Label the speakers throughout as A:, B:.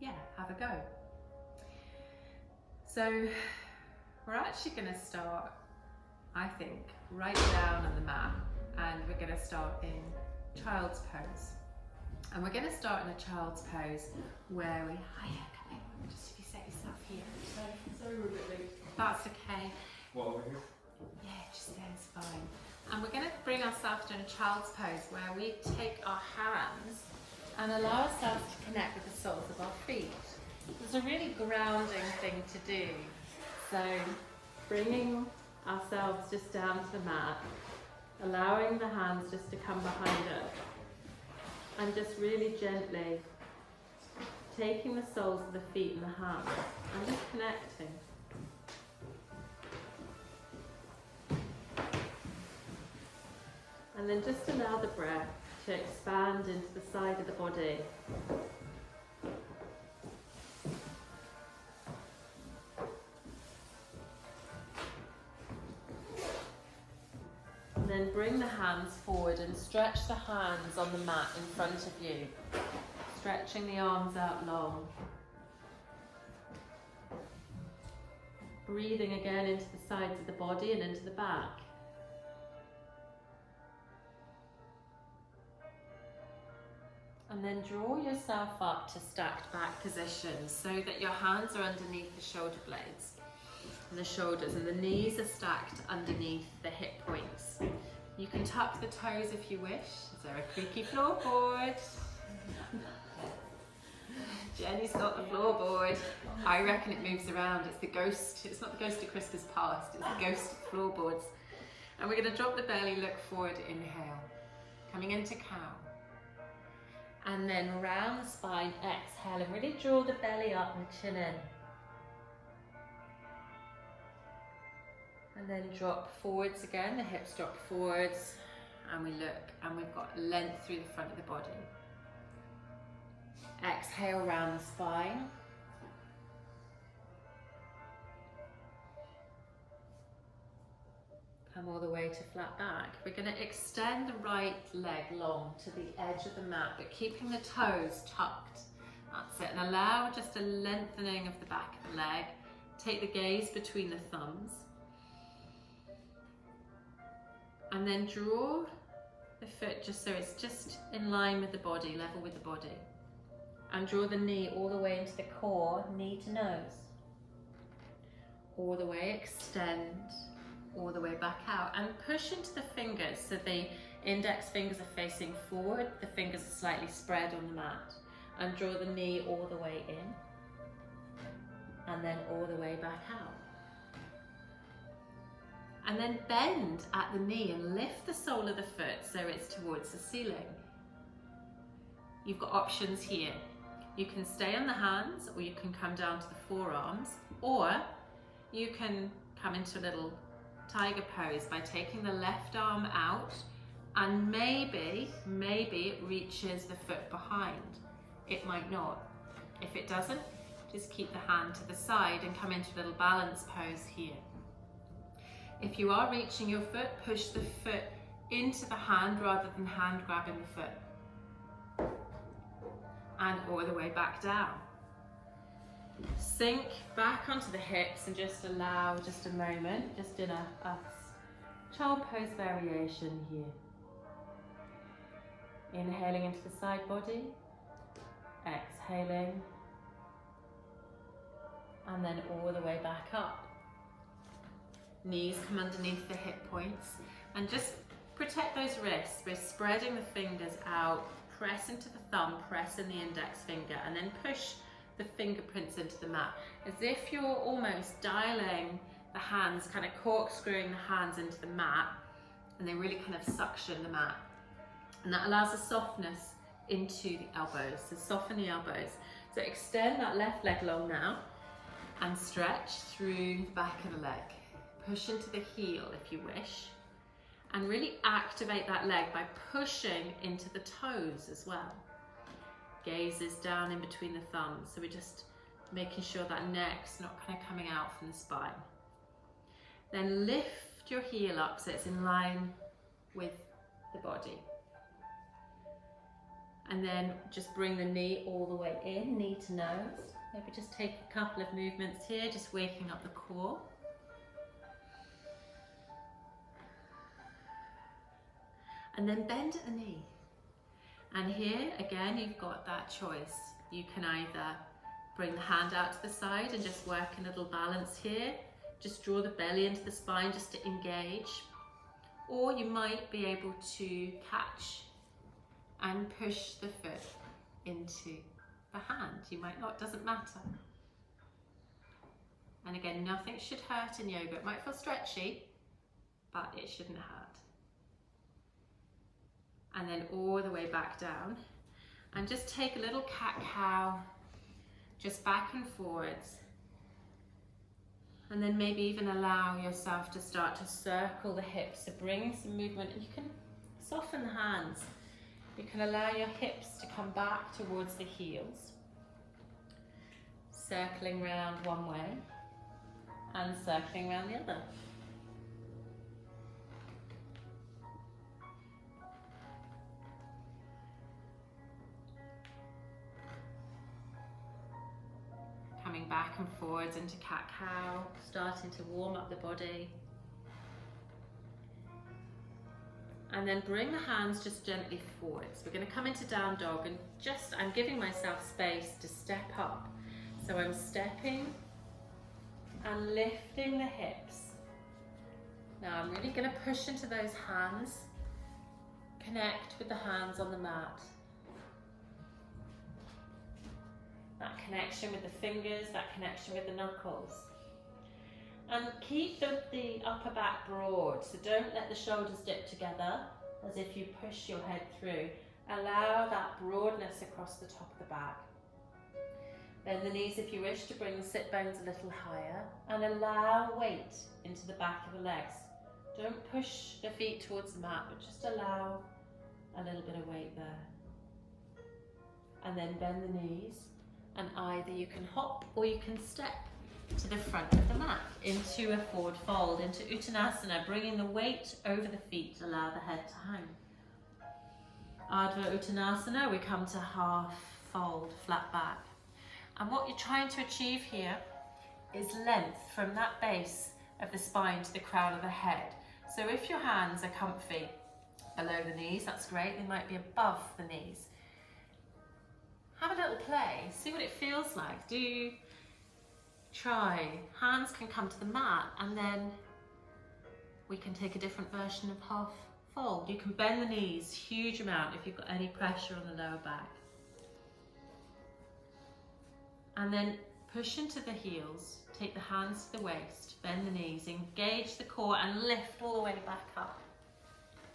A: yeah, have a go. So we're actually going to start, I think, right down on the mat, and we're going to start in child's pose. And we're going to start in a child's pose where we, hiya, come in, just if you set yourself here. Sorry, we're a bit late. That's okay.
B: What, over here?
A: Yeah, just there is fine. And we're going to bring ourselves to a child's pose where we take our hands and allow ourselves to connect with the soles of our feet. It's a really grounding thing to do. So bringing ourselves just down to the mat, allowing the hands just to come behind us, and just really gently taking the soles of the feet and the hands and just connecting. And then just allow the breath to expand into the side of the body. And then bring the hands forward and stretch the hands on the mat in front of you, stretching the arms out long. Breathing again into the sides of the body and into the back. And then draw yourself up to stacked back position so that your hands are underneath the shoulder blades and the shoulders, and the knees are stacked underneath the hip points. You can tuck the toes if you wish. Is there a creaky floorboard? Jenny's got the floorboard. I reckon it moves around. It's the ghost. It's not the ghost of Christmas past. It's the ghost of floorboards. And we're going to drop the belly, look forward, inhale. Coming into cow. And then round the spine, exhale, and really draw the belly up and chin in. And then drop forwards again, the hips drop forwards, and we look, and we've got length through the front of the body. Exhale, round the spine. Come all the way to flat back. We're going to extend the right leg long to the edge of the mat, but keeping the toes tucked. That's it. And allow just a lengthening of the back of the leg. Take the gaze between the thumbs. And then draw the foot just so it's just in line with the body, level with the body. And draw the knee all the way into the core, knee to nose. All the way, extend. All the way back out, and push into the fingers so the index fingers are facing forward, the fingers are slightly spread on the mat, and draw the knee all the way in and then all the way back out. And then bend at the knee and lift the sole of the foot so it's towards the ceiling. You've got options here. You can stay on the hands, or you can come down to the forearms, or you can come into a little tiger pose by taking the left arm out, and maybe it reaches the foot behind. It might not. If it doesn't, just keep the hand to the side and come into a little balance pose here. If you are reaching your foot, push the foot into the hand rather than hand grabbing the foot. And all the way back down. Sink back onto the hips and just allow just a moment, just in a child pose variation here. Inhaling into the side body, exhaling, and then all the way back up. Knees come underneath the hip points, and just protect those wrists. We're spreading the fingers out, press into the thumb, press in the index finger, and then push the fingerprints into the mat, as if you're almost dialing the hands, kind of corkscrewing the hands into the mat, and they really kind of suction the mat. And that allows a softness into the elbows, so soften the elbows. So extend that left leg long now, and stretch through the back of the leg. Push into the heel if you wish, and really activate that leg by pushing into the toes as well. Gaze is down in between the thumbs, so we're just making sure that neck's not kind of coming out from the spine. Then lift your heel up so it's in line with the body. And then just bring the knee all the way in, knee to nose. Maybe just take a couple of movements here, just waking up the core. And then bend at the knee. And here, again, you've got that choice. You can either bring the hand out to the side and just work a little balance here. Just draw the belly into the spine just to engage. Or you might be able to catch and push the foot into the hand. You might not, doesn't matter. And again, nothing should hurt in yoga. It might feel stretchy, but it shouldn't hurt. And then all the way back down. And just take a little cat-cow, just back and forwards. And then maybe even allow yourself to start to circle the hips, so bring some movement, and you can soften the hands. You can allow your hips to come back towards the heels, circling round one way and circling round the other. Coming back and forwards into cat-cow, starting to warm up the body. And then bring the hands just gently forwards. We're going to come into down dog, and I'm giving myself space to step up. So I'm stepping and lifting the hips. Now I'm really going to push into those hands. Connect with the hands on the mat. That connection with the fingers, that connection with the knuckles. And keep the upper back broad, so don't let the shoulders dip together as if you push your head through. Allow that broadness across the top of the back. Bend the knees if you wish to bring the sit bones a little higher, and allow weight into the back of the legs. Don't push the feet towards the mat, but just allow a little bit of weight there. And then bend the knees, and either you can hop or you can step to the front of the mat into a forward fold, into Uttanasana, bringing the weight over the feet to allow the head to hang. Ardha Uttanasana, we come to half fold, flat back. And what you're trying to achieve here is length from that base of the spine to the crown of the head. So if your hands are comfy below the knees, that's great. They might be above the knees. Have a little play, see what it feels like. Do try. Hands can come to the mat, and then we can take a different version of half fold. You can bend the knees huge amount if you've got any pressure on the lower back. And then push into the heels, take the hands to the waist, bend the knees, engage the core and lift all the way back up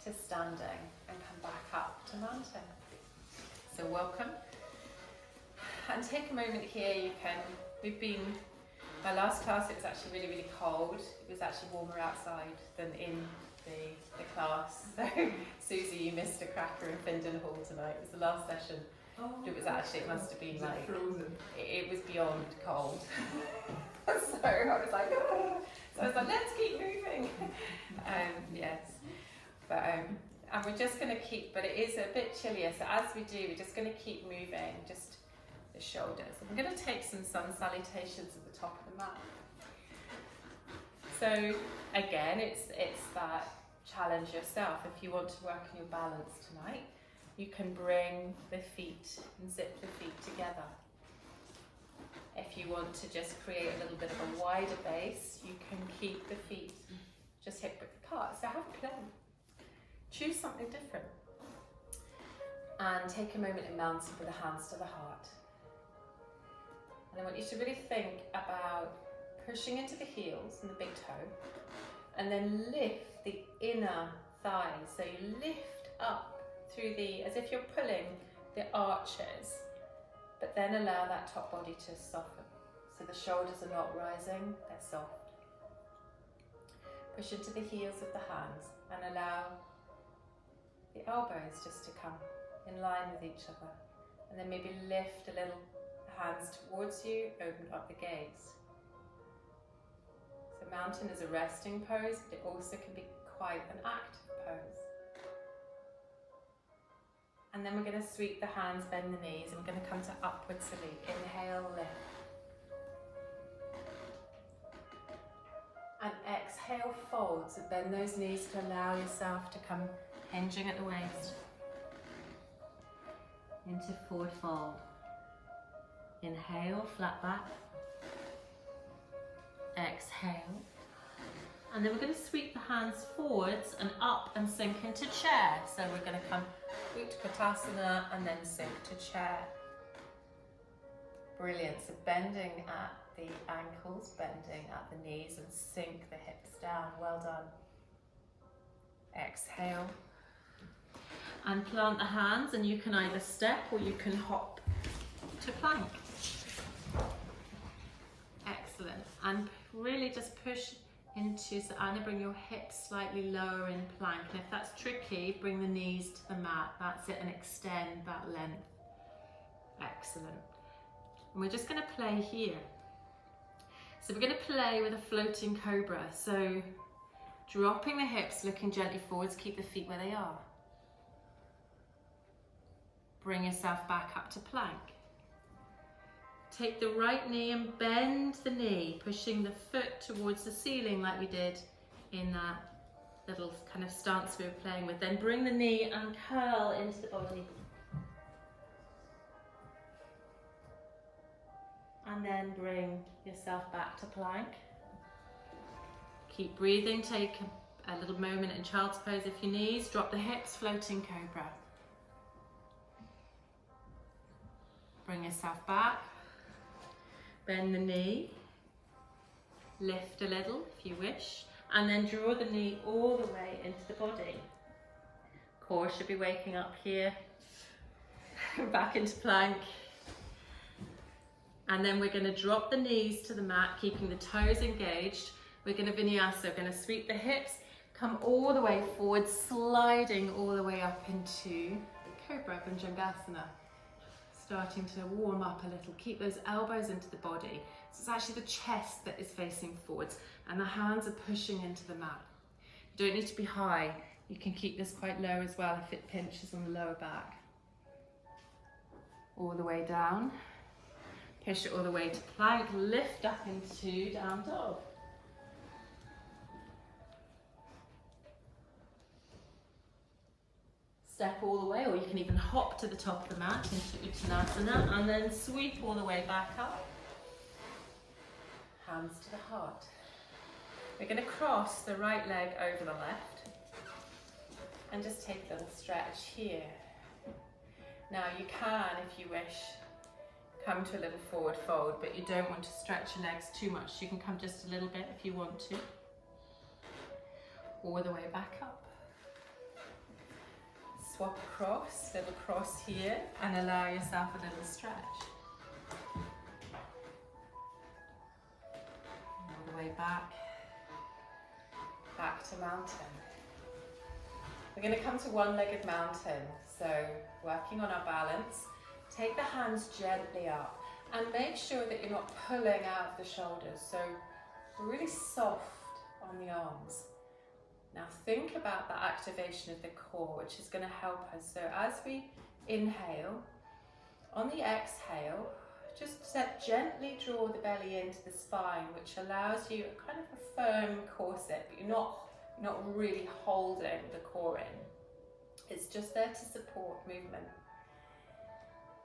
A: to standing and come back up to mountain. So welcome. And take a moment here, my last class it was actually really, really cold. It was actually warmer outside than in the class. So Susie, you missed a cracker in Findon Hall tonight. It was the last session. Oh, it must have been like, frozen? It was beyond cold. So I was like, let's keep moving. Yes. But and we're just going to keep, but it is a bit chillier. So as we do, we're just going to keep moving, just the shoulders. I'm going to take some sun salutations at the top of the mat. So again, it's that challenge yourself. If you want to work on your balance tonight, you can bring the feet and zip the feet together. If you want to just create a little bit of a wider base, you can keep the feet just hip width apart. So have a play. Choose something different. And take a moment in mountain with the hands to the heart. And I want you to really think about pushing into the heels and the big toe, and then lift the inner thighs. So you lift up through as if you're pulling the arches, but then allow that top body to soften. So the shoulders are not rising, they're soft. Push into the heels of the hands and allow the elbows just to come in line with each other. And then maybe lift a little the hands towards you, open up the gaze. So mountain is a resting pose, but it also can be quite an active pose. And then we're going to sweep the hands, bend the knees, and we're going to come to upward salute. Inhale, lift. And exhale, fold. So bend those knees to allow yourself to come hinging at the waist. Into forward fold. Inhale, flat back. Exhale. And then we're going to sweep the hands forwards and up and sink into chair. So we're going to come Utkatasana and then sink to chair. Brilliant. So bending at the ankles, bending at the knees, and sink the hips down. Well done. Exhale. And plant the hands, and you can either step or you can hop to plank. Excellent. And really just push into, so Anna, bring your hips slightly lower in plank, and if that's tricky, bring the knees to the mat. That's it, and extend that length. Excellent. And we're just going to play here. So we're going to play with a floating cobra. So dropping the hips, looking gently forwards, keep the feet where they are. Bring yourself back up to plank. Take the right knee and bend the knee, pushing the foot towards the ceiling like we did in that little kind of stance we were playing with. Then bring the knee and curl into the body. And then bring yourself back to plank. Keep breathing, take a little moment in child's pose if you need. Drop the hips, floating cobra. Bring yourself back. Bend the knee, lift a little if you wish, and then draw the knee all the way into the body. Core should be waking up here. Back into plank. And then we're going to drop the knees to the mat, keeping the toes engaged. We're going to vinyasa, we're going to sweep the hips, come all the way forward, sliding all the way up into Cobra Bhujangasana. Starting to warm up a little. Keep those elbows into the body. So it's actually the chest that is facing forwards and the hands are pushing into the mat. You don't need to be high. You can keep this quite low as well if it pinches on the lower back. All the way down. Push it all the way to plank. Lift up into down dog. Step all the way, or you can even hop to the top of the mat into Uttanasana and then sweep all the way back up. Hands to the heart. We're going to cross the right leg over the left and just take a little stretch here. Now you can, if you wish, come to a little forward fold, but you don't want to stretch your legs too much. You can come just a little bit if you want to. All the way back up. Swap across, little cross here, and allow yourself a little stretch. All the way back, back to mountain. We're going to come to one-legged mountain, so working on our balance. Take the hands gently up and make sure that you're not pulling out of the shoulders, so we're really soft on the arms. Now think about that activation of the core, which is going to help us. So as we inhale, on the exhale, just gently draw the belly into the spine, which allows you kind of a firm corset, but you're not really holding the core in. It's just there to support movement.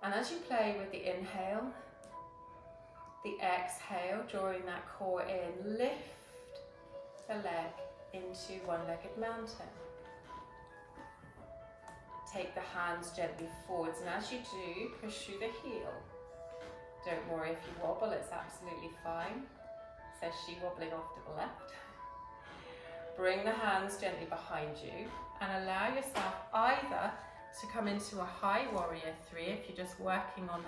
A: And as you play with the inhale, the exhale, drawing that core in, lift the leg into one-legged mountain. Take the hands gently forwards, and as you do, push through the heel. Don't worry if you wobble, it's absolutely fine. Says she wobbling off to the left. Bring the hands gently behind you and allow yourself either to come into a high warrior three if you're just working on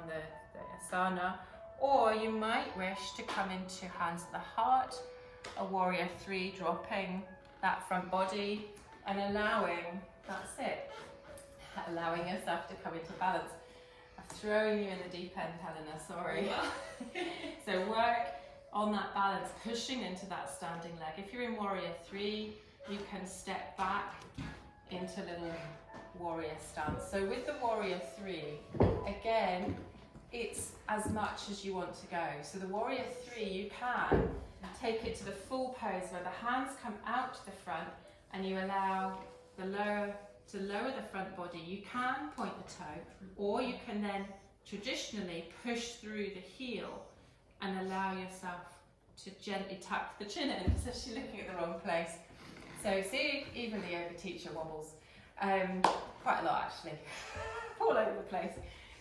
A: the asana, or you might wish to come into hands at the heart, a warrior three, dropping that front body and allowing, that's it, allowing yourself to come into balance. I've thrown you in the deep end, Helena, sorry. So work on that balance, pushing into that standing leg. If you're in warrior three, you can step back into little warrior stance. So with the warrior 3, again, it's as much as you want to go. So the warrior 3, you can take it to the full pose where the hands come out to the front and you allow the lower the front body. You can point the toe, or you can then traditionally push through the heel and allow yourself to gently tuck the chin in. So she's looking at the wrong place. So see, even the yoga teacher wobbles quite a lot actually, all over the place.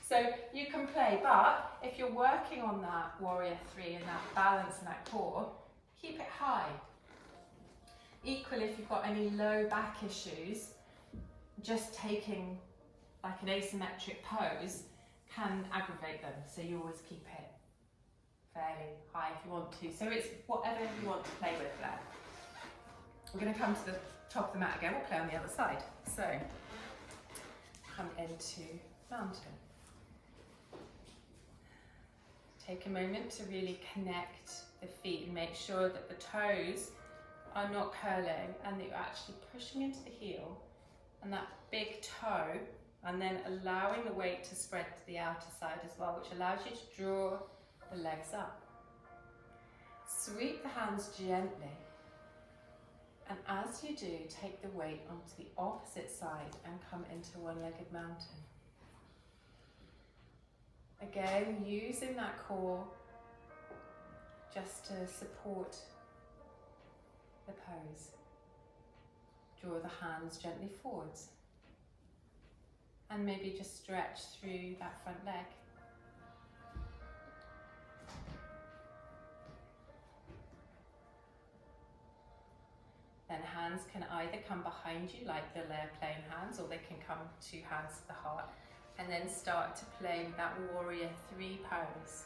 A: So you can play, but if you're working on that warrior 3 and that balance and that core, keep it high. Equally, if you've got any low back issues, just taking like an asymmetric pose can aggravate them. So you always keep it fairly high if you want to. So it's whatever you want to play with there. We're going to come to the top of the mat again. We'll play on the other side. So come into mountain. Take a moment to really connect the feet and make sure that the toes are not curling and that you're actually pushing into the heel and that big toe, and then allowing the weight to spread to the outer side as well, which allows you to draw the legs up. Sweep the hands gently, and as you do, take the weight onto the opposite side and come into one-legged mountain. Again, using that core just to support the pose. Draw the hands gently forwards and maybe just stretch through that front leg. Then hands can either come behind you like the layer plane hands, or they can come 2 hands to the heart, and then start to play with that warrior 3 pose.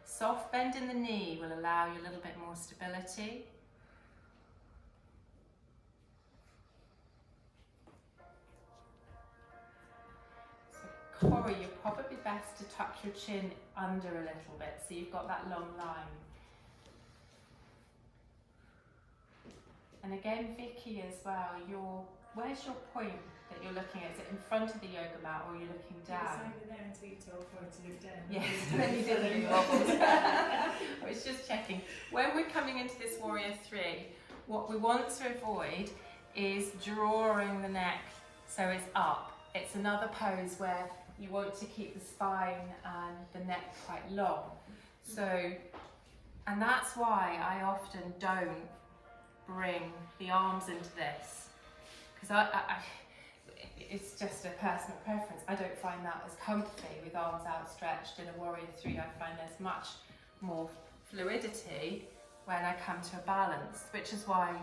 A: Soft bend in the knee will allow you a little bit more stability. So Corey, you're probably best to tuck your chin under a little bit so you've got that long line. And again, Vicky as well, where's your point that you're looking at? Is it in front of the yoga mat or are you looking down?
B: It's over there until you told Corey to look down.
A: Yes, then you did the wobbles. I was just checking. When we're coming into this warrior 3, what we want to avoid is drawing the neck so it's up. It's another pose where you want to keep the spine and the neck quite long. So, and that's why I often don't bring the arms into this, because it's just a personal preference. I don't find that as comfy with arms outstretched. In a warrior 3, I find there's much more fluidity when I come to a balance, which is why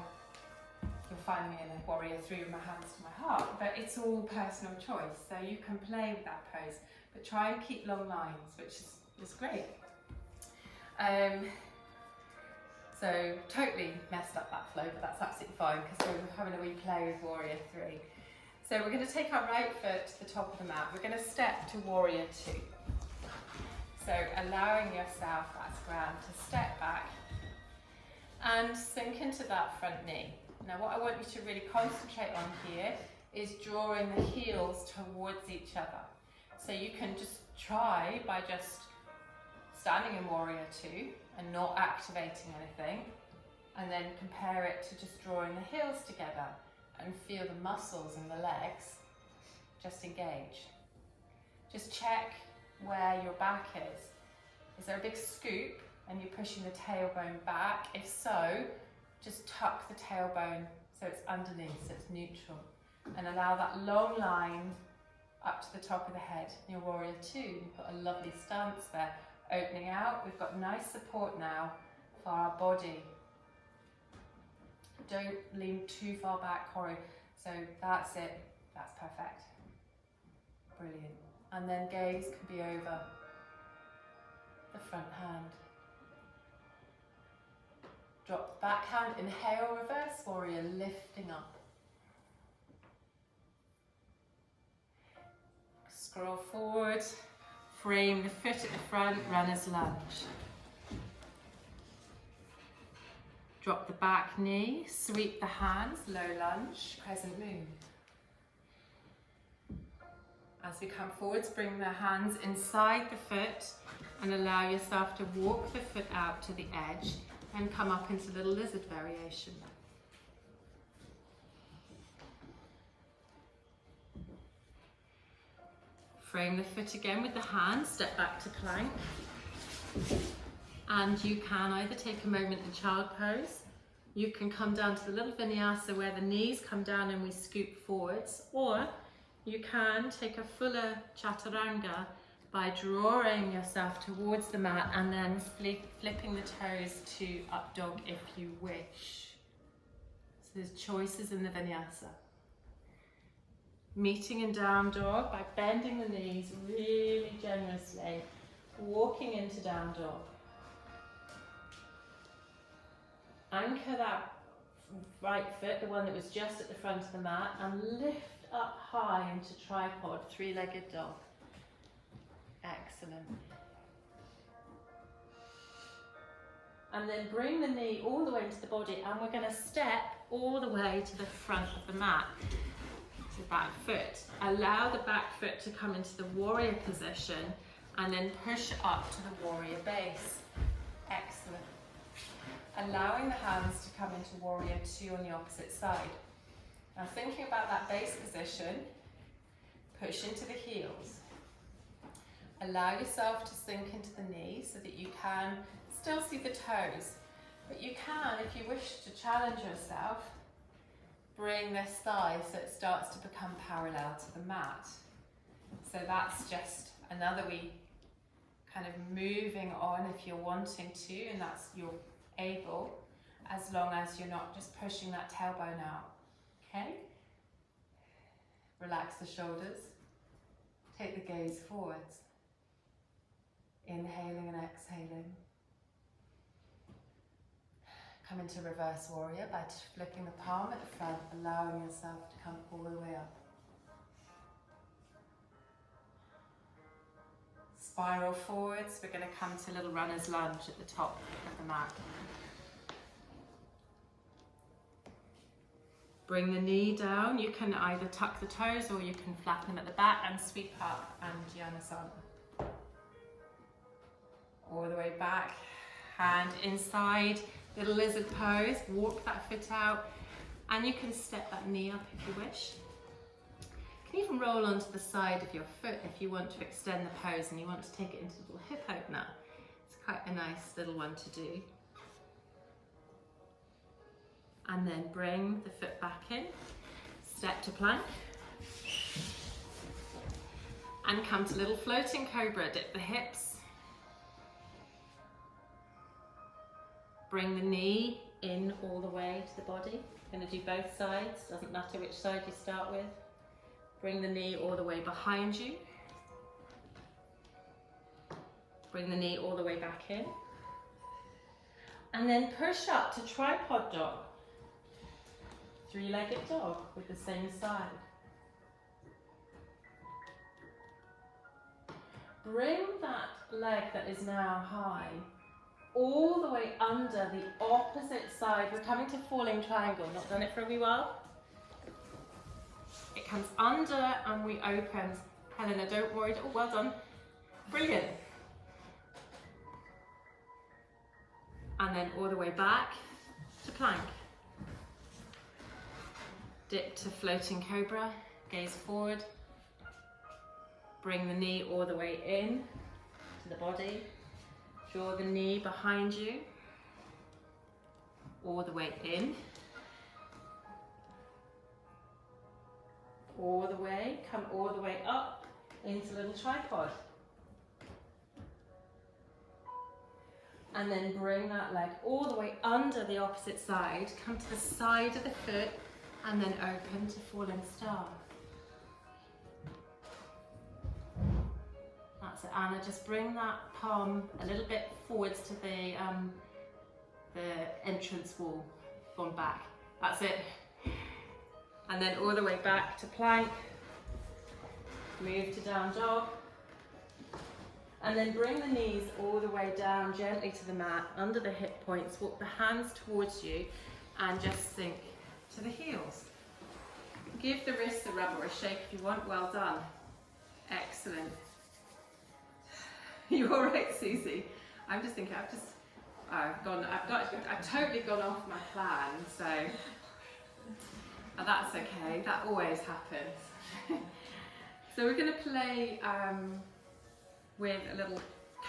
A: you'll find me in a warrior 3 with my hands to my heart. But it's all personal choice, so you can play with that pose, but try and keep long lines, which is great. So totally messed up that flow, but that's absolutely fine because we're having a wee play with warrior 3. So we're going to take our right foot to the top of the mat. We're going to step to warrior 2. So allowing yourself, that's grand, to step back and sink into that front knee. Now what I want you to really concentrate on here is drawing the heels towards each other. So you can just try by just standing in warrior 2 and not activating anything, and then compare it to just drawing the heels together and feel the muscles in the legs just engage. Just check where your back is. Is there a big scoop and you're pushing the tailbone back? If so, just tuck the tailbone so it's underneath, so it's neutral, and allow that long line up to the top of the head. In your warrior 2, you've got a lovely stance there. Opening out, we've got nice support now for our body. Don't lean too far back, Corey. So that's it, that's perfect. Brilliant. And then gaze can be over the front hand. Drop the back hand, inhale, reverse warrior, lifting up. Scroll forward. Frame the foot at the front, runner's lunge. Drop the back knee, sweep the hands, low lunge, crescent moon. As we come forwards, bring the hands inside the foot and allow yourself to walk the foot out to the edge and come up into little lizard variation. Frame the foot again with the hands, step back to plank. And you can either take a moment in child pose, you can come down to the little vinyasa where the knees come down and we scoop forwards, or you can take a fuller chaturanga by drawing yourself towards the mat and then flipping the toes to up dog if you wish. So there's choices in the vinyasa. Meeting in down dog by bending the knees really generously, walking into down dog. Anchor that right foot, the one that was just at the front of the mat, and lift up high into tripod, three-legged dog. Excellent. And then bring the knee all the way into the body, and we're going to step all the way to the front of the mat. So back foot. Allow the back foot to come into the warrior position, and then push up to the warrior base. Excellent. Allowing the hands to come into warrior 2 on the opposite side. Now thinking about that base position, push into the heels. Allow yourself to sink into the knees so that you can still see the toes, but you can, if you wish to challenge yourself, bring this thigh so it starts to become parallel to the mat. So that's just another wee kind of moving on if you're wanting to, and that's you're able, as long as you're not just pushing that tailbone out. Okay? Relax the shoulders. Take the gaze forwards. Inhaling and exhaling. Come into reverse warrior by flipping the palm at the front, allowing yourself to come all the way up. Spiral forwards. We're going to come to a little runner's lunge at the top of the mat. Bring the knee down. You can either tuck the toes or you can flatten them at the back and sweep up and Janasana. All the way back, hand inside, little lizard pose, walk that foot out, and you can step that knee up if you wish. You can even roll onto the side of your foot if you want to extend the pose and you want to take it into a little hip opener. It's quite a nice little one to do. And then bring the foot back in, step to plank, and come to little floating cobra. Dip the hips, bring the knee in all the way to the body. Going to do both sides, doesn't matter which side you start with. Bring the knee all the way behind you, bring the knee all the way back in, and then push up to tripod dog. Three-legged dog with the same side. Bring that leg that is now high all the way under the opposite side. We're coming to falling triangle. Not done it for a wee while. It comes under and we open. Helena, don't worry. Oh, well done. Brilliant. And then all the way back to plank. Dip to floating cobra, gaze forward, bring the knee all the way in to the body, draw the knee behind you, all the way in, all the way, come all the way up into little tripod. And then bring that leg all the way under the opposite side, come to the side of the foot, and then open to falling star. That's it, Anna. Just bring that palm a little bit forwards to the entrance wall. Gone back. That's it. And then all the way back to plank. Move to down dog. And then bring the knees all the way down gently to the mat, under the hip points. Walk the hands towards you and just sink to the heels. Give the wrists a rub or a shake if you want. Well done. Excellent. You all right, Susie? I'm just thinking, I've totally gone off my plan, so that's okay, that always happens. So we're going to play with a little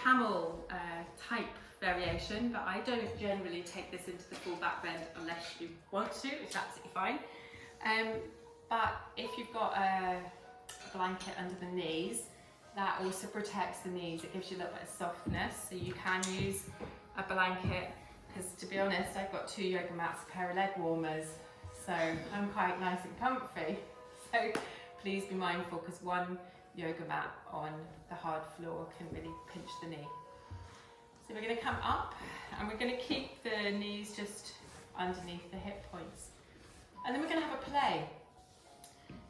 A: camel type variation, but I don't generally take this into the full back bend unless you want to, it's absolutely fine. But if you've got a blanket under the knees, that also protects the knees, it gives you a little bit of softness, so you can use a blanket, because to be honest, I've got 2 yoga mats, a pair of leg warmers, so I'm quite nice and comfy. So please be mindful, because one yoga mat on the hard floor can really pinch the knee. So we're going to come up and we're going to keep the knees just underneath the hip points. And then we're going to have a play.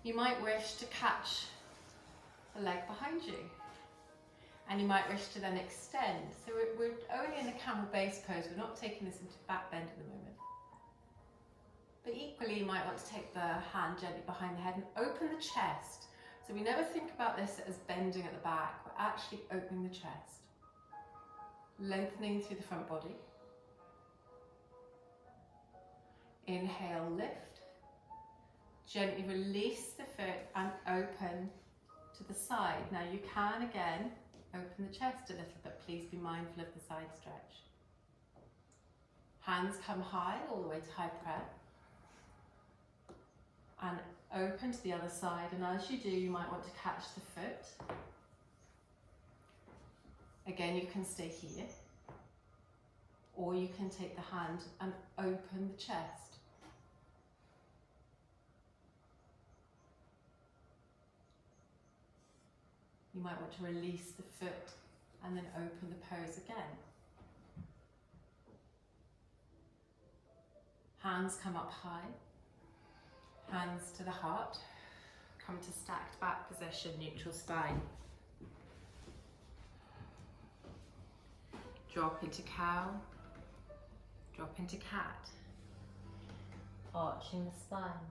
A: You might wish to catch the leg behind you. And you might wish to then extend. So we're only in the camel base pose, we're not taking this into back bend at the moment. But equally you might want to take the hand gently behind the head and open the chest. So we never think about this as bending at the back, we're actually opening the chest. Lengthening through the front body. Inhale, lift. Gently release the foot and open to the side. Now you can again open the chest a little, but please be mindful of the side stretch. Hands come high, all the way to high prayer. And open to the other side, and as you do, you might want to catch the foot. Again, you can stay here, or you can take the hand and open the chest. You might want to release the foot and then open the pose again. Hands come up high, hands to the heart, come to stacked back position, neutral spine. Drop into cow, drop into cat, arching the spine.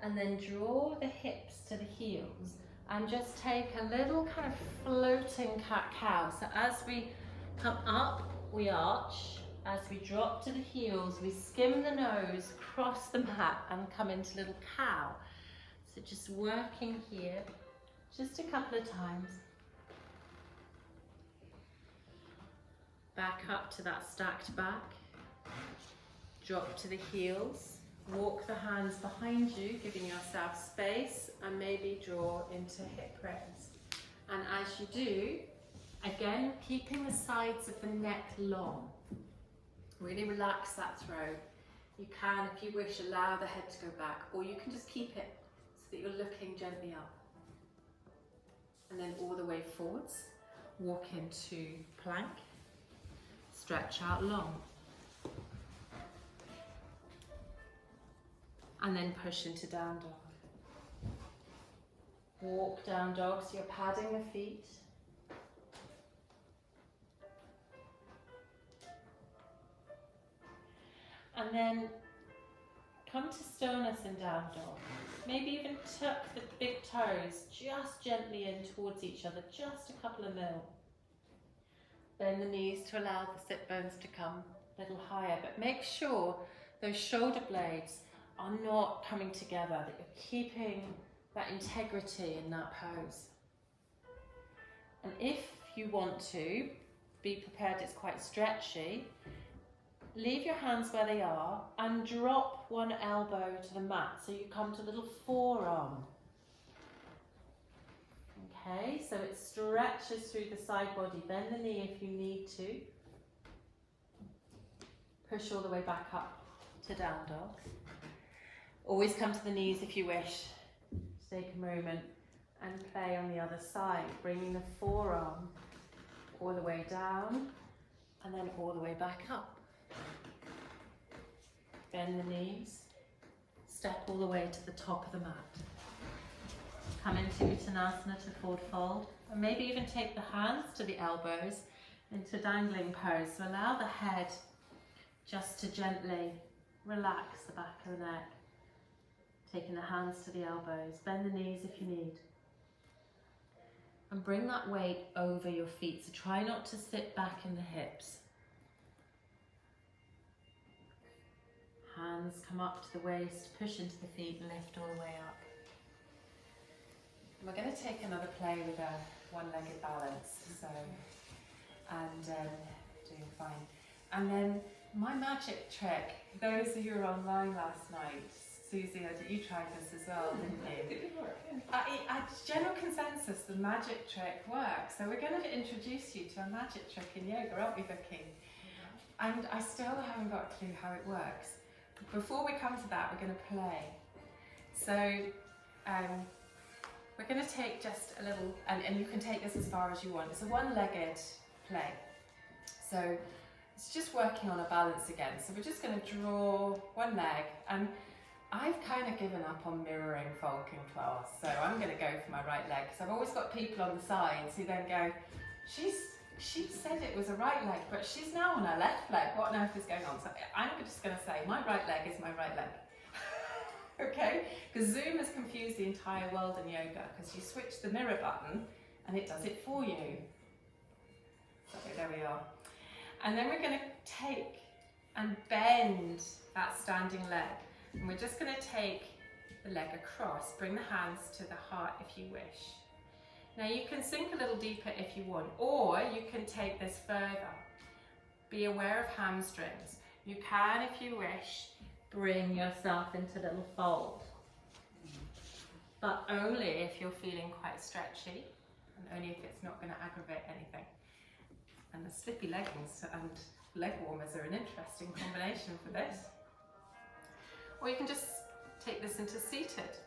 A: And then draw the hips to the heels and just take a little kind of floating cat-cow. So as we come up, we arch. As we drop to the heels, we skim the nose, cross the mat and come into little cow. So just working here, just a couple of times. Back up to that stacked back. Drop to the heels. Walk the hands behind you, giving yourself space, and maybe draw into hip raise. And as you do, again, keeping the sides of the neck long. Really relax that throat. You can, if you wish, allow the head to go back, or you can just keep it so that you're looking gently up. And then all the way forwards. Walk into plank. Stretch out long. And then push into down dog. Walk down dog, so you're padding the feet. And then come to stillness in down dog. Maybe even tuck the big toes just gently in towards each other, just a couple of mil. Bend the knees to allow the sit bones to come a little higher, but make sure those shoulder blades are not coming together, that you're keeping that integrity in that pose. And if you want to, be prepared, it's quite stretchy, leave your hands where they are and drop one elbow to the mat, so you come to a little forearm. Okay, so it stretches through the side body, bend the knee if you need to. Push all the way back up to down dog. Always come to the knees if you wish. Just take a moment and play on the other side, bringing the forearm all the way down and then all the way back up. Bend the knees, step all the way to the top of the mat. Come into Uttanasana to forward fold, and maybe even take the hands to the elbows into dangling pose. So allow the head just to gently relax the back of the neck. Taking the hands to the elbows, bend the knees if you need. And bring that weight over your feet. So try not to sit back in the hips. Hands come up to the waist, push into the feet, lift all the way up. And we're going to take another play with a one-legged balance. So, and doing fine. And then my magic trick, those of you who were online last night, Susie, you tried this as well, didn't you?
B: It did work, yeah.
A: General consensus, the magic trick works. So we're going to introduce you to a magic trick in yoga, aren't we, Vicky? And I still haven't got a clue how it works. Before we come to that, we're going to play. So we're going to take just a little, and you can take this as far as you want. It's a one-legged play. So it's just working on a balance again. So we're just going to draw one leg, and I've kind of given up on mirroring folk in class, so I'm going to go for my right leg, because I've always got people on the sides who then go, she said it was a right leg, but she's now on her left leg. What on earth is going on? So I'm just going to say my right leg is my right leg. Okay? Because Zoom has confused the entire world in yoga, because you switch the mirror button and it does it for you. So there we are. And then we're going to take and bend that standing leg. And we're just going to take the leg across, bring the hands to the heart if you wish. Now you can sink a little deeper if you want, or you can take this further. Be aware of hamstrings. You can, if you wish, bring yourself into a little fold. But only if you're feeling quite stretchy, and only if it's not going to aggravate anything. And the slippy leggings and leg warmers are an interesting combination for this. Or you can just take this into seated.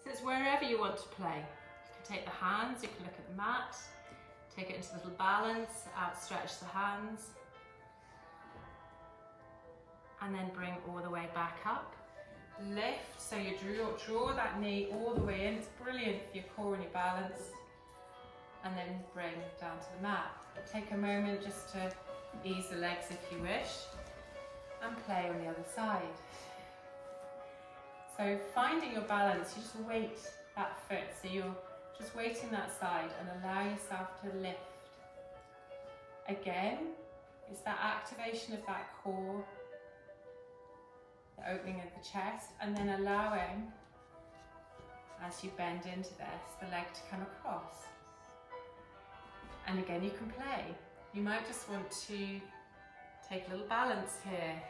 A: So it's wherever you want to play. You can take the hands, you can look at the mat, take it into a little balance, outstretch the hands, and then bring all the way back up. Lift, so you draw that knee all the way in. It's brilliant for your core and your balance. And then bring down to the mat. Take a moment just to ease the legs if you wish, and play on the other side. So finding your balance, you just weight that foot. So you're just weighting that side and allow yourself to lift. Again, it's that activation of that core, the opening of the chest, and then allowing, as you bend into this, the leg to come across. And again, you can play. You might just want to take a little balance here.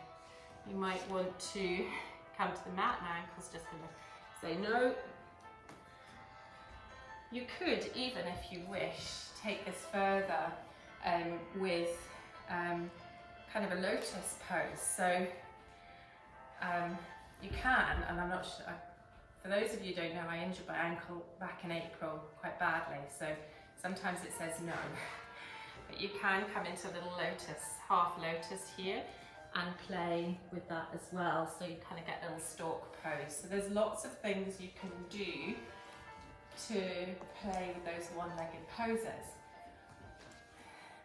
A: You might want to come to the mat. My ankle's just going to say no. You could, even if you wish, take this further with kind of a lotus pose. So you can, and I'm not sure, for those of you who don't know, I injured my ankle back in April quite badly, so sometimes it says no. But you can come into a little lotus, half lotus here, and play with that as well, so you kind of get a little stalk pose. So there's lots of things you can do to play with those one-legged poses.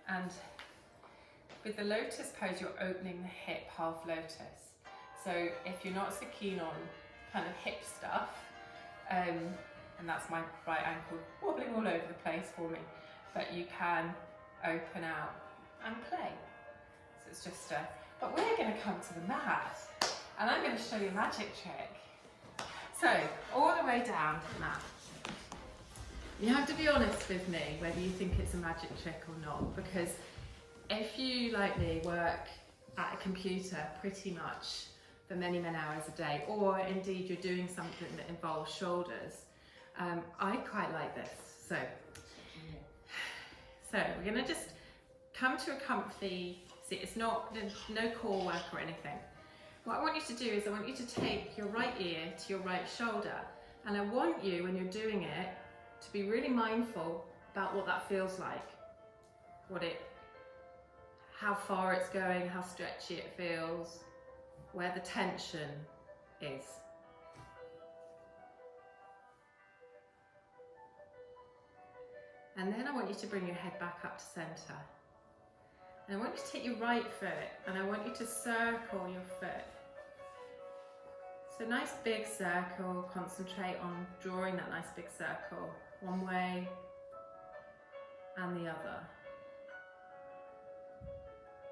A: And with the lotus pose, you're opening the hip, half lotus. So if you're not so keen on kind of hip stuff, and that's my right ankle wobbling all over the place for me, but you can open out and play. So it's just but we're going to come to the mat, and I'm going to show you a magic trick. So all the way down to the mat. You have to be honest with me whether you think it's a magic trick or not, because if you, like me, work at a computer pretty much for many, many hours a day, or indeed you're doing something that involves shoulders, I quite like this. So we're going to just come to a comfy seat. It's not, there's no core work or anything. What I want you to do is I want you to take your right ear to your right shoulder, and I want you, when you're doing it, to be really mindful about what that feels like, how far it's going, how stretchy it feels, where the tension is. And then I want you to bring your head back up to center. And I want you to take your right foot, and I want you to circle your foot. So nice big circle, concentrate on drawing that nice big circle. One way, and the other.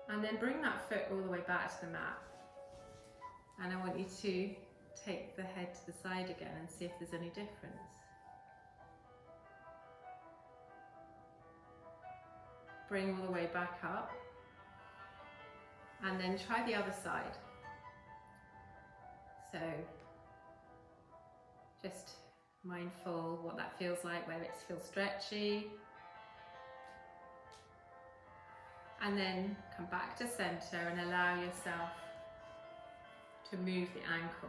A: And then bring that foot all the way back to the mat. And I want you to take the head to the side again and see if there's any difference. Bring all the way back up. And then try the other side. So just mindful what that feels like, where it feels stretchy. And then come back to center and allow yourself to move the ankle.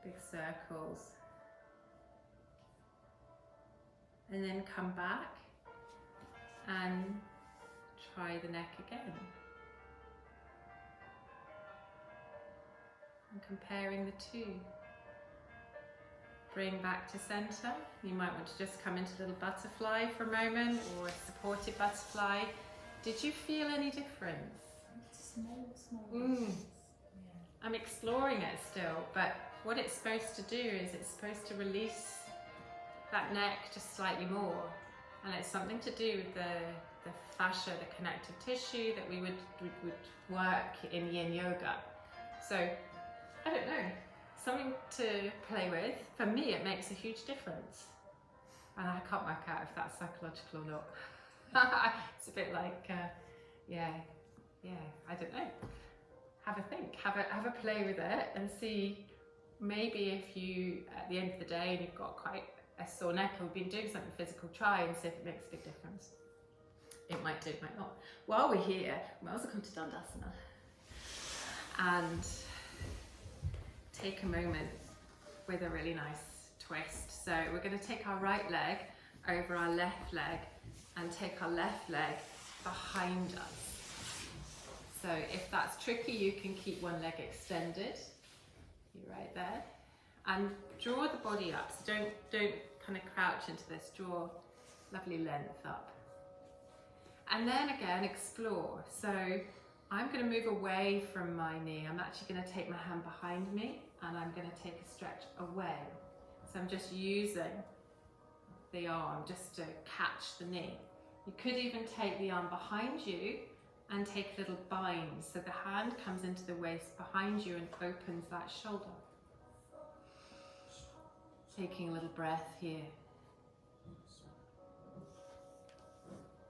A: Big circles. And then come back and try the neck again. And comparing the two. Bring back to center. You might want to just come into a little butterfly for a moment, or a supported butterfly. Did you feel any difference?
B: Small.
A: Mm.
B: Yeah.
A: I'm exploring it still, but what it's supposed to do is it's supposed to release that neck just slightly more. And it's something to do with the fascia, the connective tissue that we would work in yin yoga. So, I don't know. Something to play with. For me, it makes a huge difference. And I can't work out if that's psychological or not. It's a bit like, yeah, I don't know. Have a think, have a play with it and see, maybe if you, at the end of the day, and you've got quite a sore neck or been doing something physical, try and see if it makes a big difference. It might do, it might not. While we're here, we might also come to Dandasana. And take a moment with a really nice twist. So we're going to take our right leg over our left leg and take our left leg behind us. So if that's tricky, you can keep one leg extended. You're right there. And draw the body up. So don't kind of crouch into this. Draw lovely length up. And then again, explore. So I'm going to move away from my knee. I'm actually going to take my hand behind me and I'm going to take a stretch away. So I'm just using the arm just to catch the knee. You could even take the arm behind you and take a little bind. So the hand comes into the waist behind you and opens that shoulder. Taking a little breath here.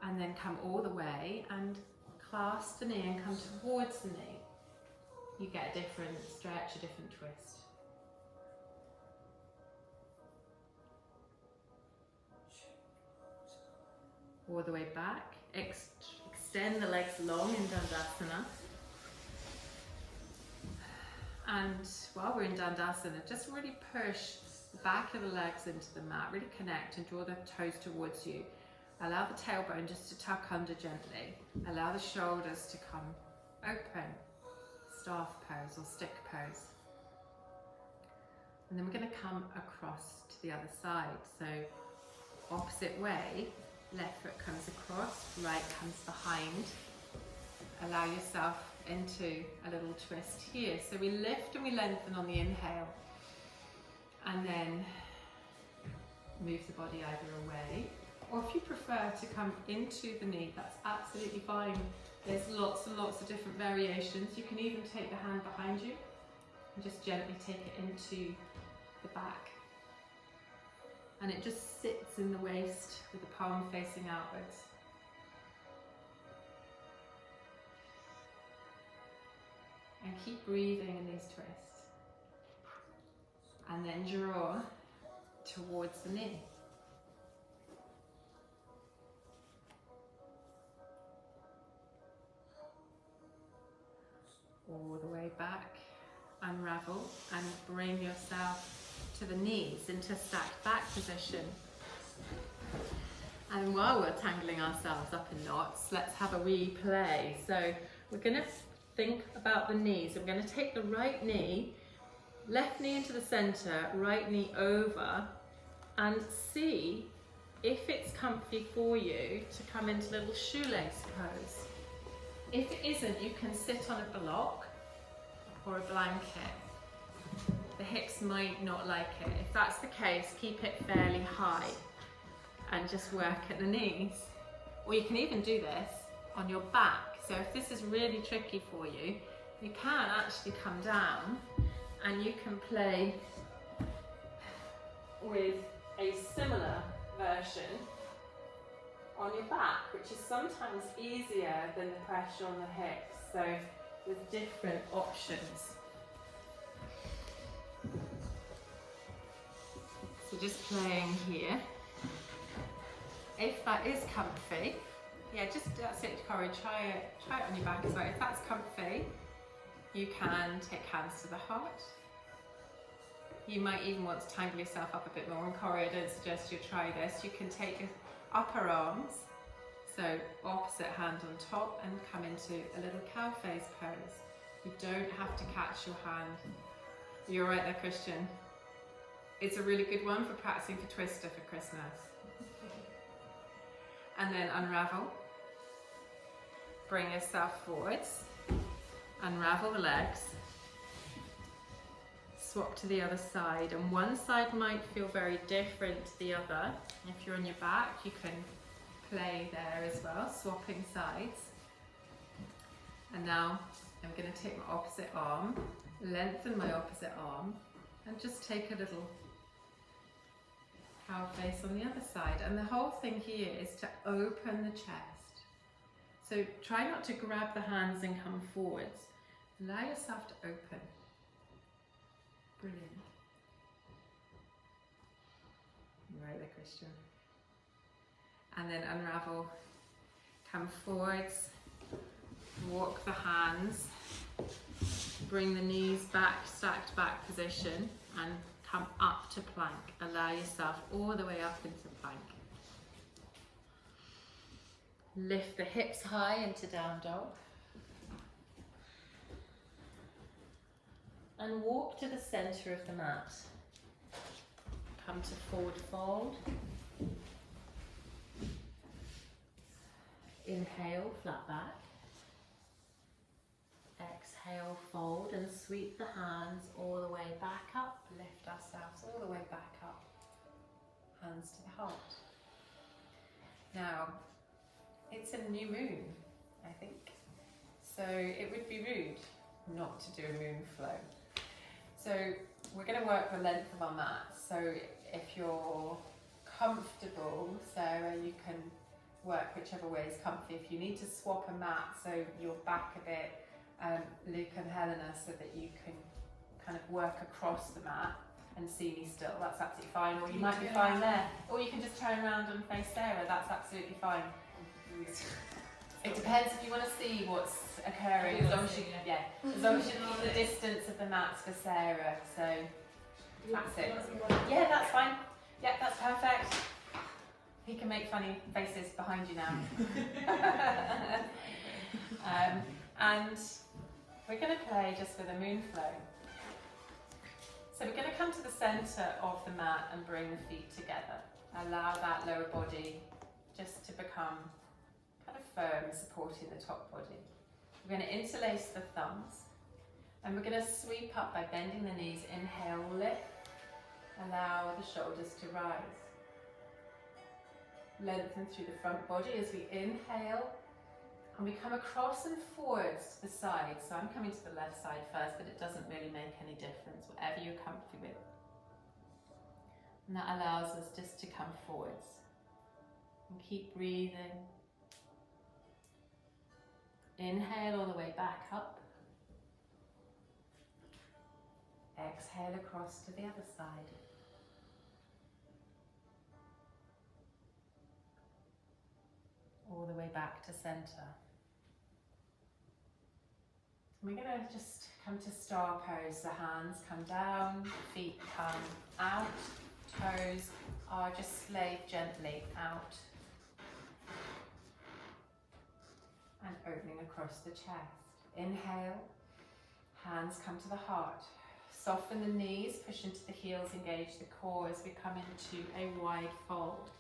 A: And then come all the way and clasp the knee and come towards the knee. You get a different stretch, a different twist. All the way back. Extend the legs long in Dandasana. And while we're in Dandasana, just really push the back of the legs into the mat. Really connect and draw the toes towards you. Allow the tailbone just to tuck under gently. Allow the shoulders to come open. Staff pose or stick pose. And then we're going to come across to the other side. So opposite way, left foot comes across, right comes behind. Allow yourself into a little twist here. So we lift and we lengthen on the inhale. And then move the body either away, or if you prefer to come into the knee, that's absolutely fine. There's lots and lots of different variations. You can even take the hand behind you and just gently take it into the back. And it just sits in the waist with the palm facing outwards. And keep breathing in these twists. And then draw towards the knee. All the way back, unravel and bring yourself to the knees into stacked back position. And while we're tangling ourselves up in knots, let's have a wee play. So we're going to think about the knees. I'm going to take the right knee, left knee into the center, right knee over, and see if it's comfy for you to come into little shoelace pose. If it isn't, you can sit on a block or a blanket. the hips might not like it. If that's the case, keep it fairly high and just work at the knees. Or you can even do this on your back. So if this is really tricky for you, you can actually come down and you can play with a similar version on your back, which is sometimes easier than the pressure on the hips. So with different options. So just playing here. If that is comfy, yeah, just that's it, Corey. Try it on your back as well. If that's comfy, you can take hands to the heart. You might even want to tangle yourself up a bit more. And Corey, I don't suggest you try this. You can take your upper arms, so opposite hand on top, and come into a little cow face pose. You don't have to catch your hand. You're right there, Christian. It's a really good one for practicing for Twister for Christmas. And then unravel. Bring yourself forwards. Unravel the legs. Swap to the other side, and one side might feel very different to the other. If you're on your back, you can play there as well, swapping sides. And now I'm going to take my opposite arm, lengthen my opposite arm, and just take a little cow face on the other side. And the whole thing here is to open the chest. So try not to grab the hands and come forwards. Allow yourself to open. Brilliant. Right there, Christian. And then unravel, come forwards, walk the hands, bring the knees back, stacked back position, and come up to plank. Allow yourself all the way up into plank. Lift the hips high into down dog. And walk to the center of the mat. Come to forward fold. Inhale, flat back. Exhale, fold, and sweep the hands all the way back up. Lift ourselves all the way back up. Hands to the heart. Now, it's a new moon, I think. So it would be rude not to do a moon flow. So we're going to work the length of our mat. So if you're comfortable, Sarah, you can work whichever way is comfy. If you need to swap a mat so you're back a bit, Luke and Helena, so that you can kind of work across the mat and see me still, that's absolutely fine. Or you might be fine there. Or you can just turn around and face Sarah, that's absolutely fine. It depends if you want to see what's occurring, as long as you, as long as you keep the distance of the mats for Sarah. So that's it. Yeah, that's fine. Yeah, that's perfect. He can make funny faces behind you now. And we're going to play just with a moon flow. So we're going to come to the centre of the mat and bring the feet together. Allow that lower body just to become kind of firm, supporting the top body. We're going to interlace the thumbs, and we're going to sweep up by bending the knees. Inhale, lift. Allow the shoulders to rise. Lengthen through the front body as we inhale, and we come across and forwards to the side. So I'm coming to the left side first, but it doesn't really make any difference, whatever you're comfy with. And that allows us just to come forwards and keep breathing. Inhale all the way back up. Exhale across to the other side. All the way back to center. We're going to just come to star pose. The hands come down, feet come out, toes are just slayed gently out. And opening across the chest. Inhale, hands come to the heart. Soften the knees, push into the heels, engage the core as we come into a wide fold.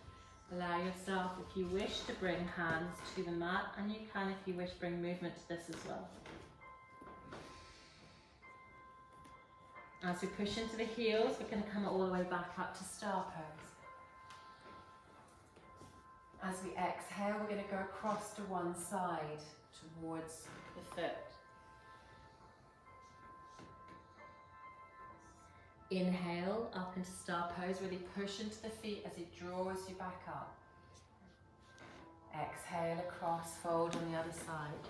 A: Allow yourself, if you wish, to bring hands to the mat, and you can, if you wish, bring movement to this as well. As we push into the heels, we're going to come all the way back up to star pose. As we exhale, we're going to go across to one side towards the foot. Inhale up into star pose, really push into the feet as it draws you back up. Exhale across, fold on the other side.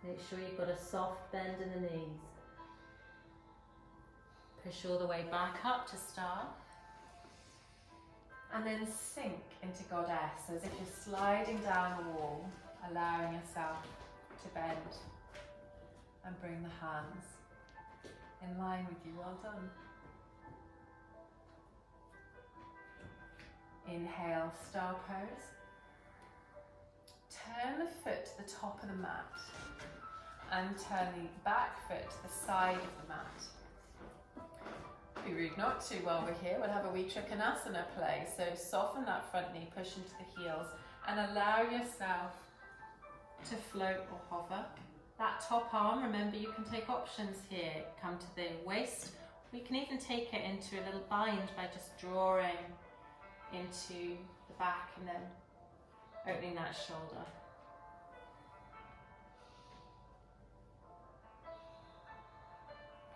A: Make sure you've got a soft bend in the knees. Push all the way back up to star. And then sink into goddess, so as if you're sliding down the wall, allowing yourself to bend and bring the hands in line with you. Well done. Inhale, star pose. Turn the foot to the top of the mat and turn the back foot to the side of the mat. Be rude not to while we're here. We'll have a wee Trikonasana play. So soften that front knee, push into the heels and allow yourself to float or hover. That top arm, remember you can take options here. Come to the waist. We can even take it into a little bind by just drawing into the back and then opening that shoulder.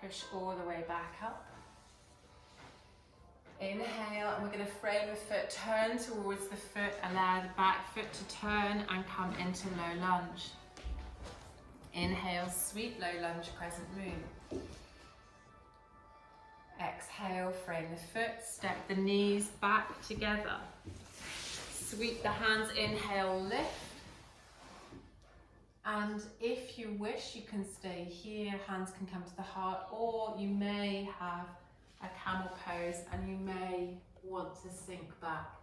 A: Push all the way back up. Inhale, and we're going to frame the foot, turn towards the foot, allow the back foot to turn and come into low lunge. Inhale, sweep low lunge, crescent moon. Exhale, frame the foot, step the knees back together. Sweep the hands, inhale, lift. And if you wish, you can stay here, hands can come to the heart, or you may have a camel pose and you may want to sink back